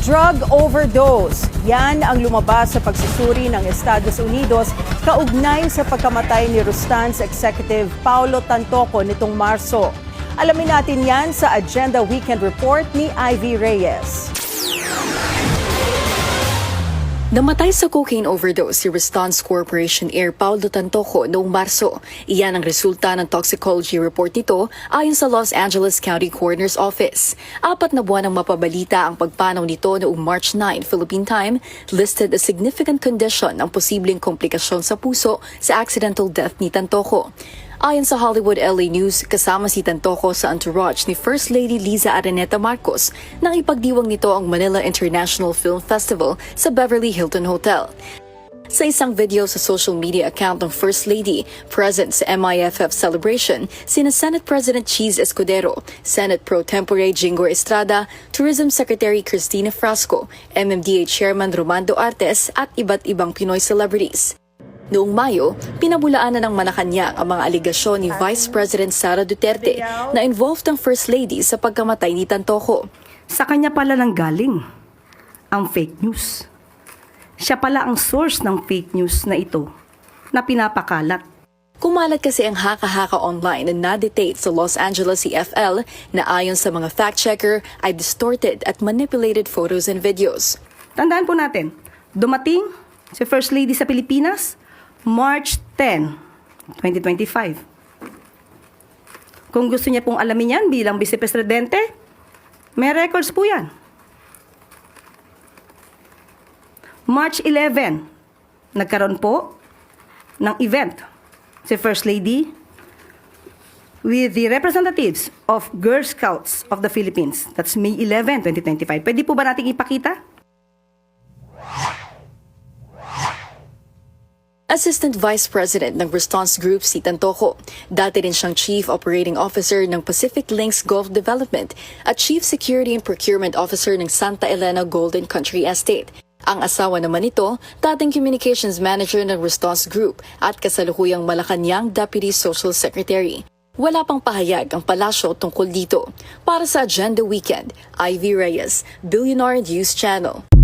Drug overdose. Yan ang lumabas sa pagsusuri ng Estados Unidos kaugnay sa pagkamatay ni Rustan's Executive Paulo Tantoco nitong Marso. Alamin natin yan sa Agenda Weekend Report ni Ivy Reyes. Namatay sa cocaine overdose si Rustan's Corporation heir Paulo Tantoco noong Marso. Iyan ang resulta ng toxicology report nito ayon sa Los Angeles County Coroner's Office. 4 na buwan ang mapabalita ang pagpanaw nito noong March 9 Philippine time, listed a significant condition ang posibleng komplikasyon sa puso sa accidental death ni Tantoco. Ayon sa Hollywood LA News, kasama si Tantoco sa entourage ni First Lady Liza Araneta Marcos nang ipagdiwang nito ang Manila International Film Festival sa Beverly Hilton Hotel. Sa isang video sa social media account ng First Lady, present sa MIFF celebration, sina Senate President Cheese Escudero, Senate Pro Tempore Jingo Estrada, Tourism Secretary Cristina Frasco, MMDA Chairman Romando Artes at iba't ibang Pinoy celebrities. Noong Mayo, pinabulaanan ng Malacanang ang mga aligasyon ni Vice President Sara Duterte na involved ang First Lady sa pagkamatay ni Tantoco. Sa kanya pala nang galing ang fake news. Siya pala ang source ng fake news na ito na pinapakalat. Kumalat kasi ang haka-haka online na na-dictate sa Los Angeles CFL na ayon sa mga fact-checker ay distorted at manipulated photos and videos. Tandaan po natin, dumating si First Lady sa Pilipinas March 10, 2025. Kung gusto niya pong alamin yan bilang Vice Presidente, may records po yan. March 11, nagkaroon po ng event si First Lady with the representatives of Girl Scouts of the Philippines. That's May 11, 2025. Pwede po ba nating ipakita? Assistant Vice President ng Rustan's Group si Tantoco. Dati rin siyang Chief Operating Officer ng Pacific Links Gulf Development at Chief Security and Procurement Officer ng Santa Elena Golden Country Estate. Ang asawa naman nito, dating Communications Manager ng Rustan's Group at kasalukuyang Malacanang Deputy Social Secretary. Wala pang pahayag ang palasyo tungkol dito. Para sa Agenda Weekend, Ivy Reyes, Billionaire News Channel.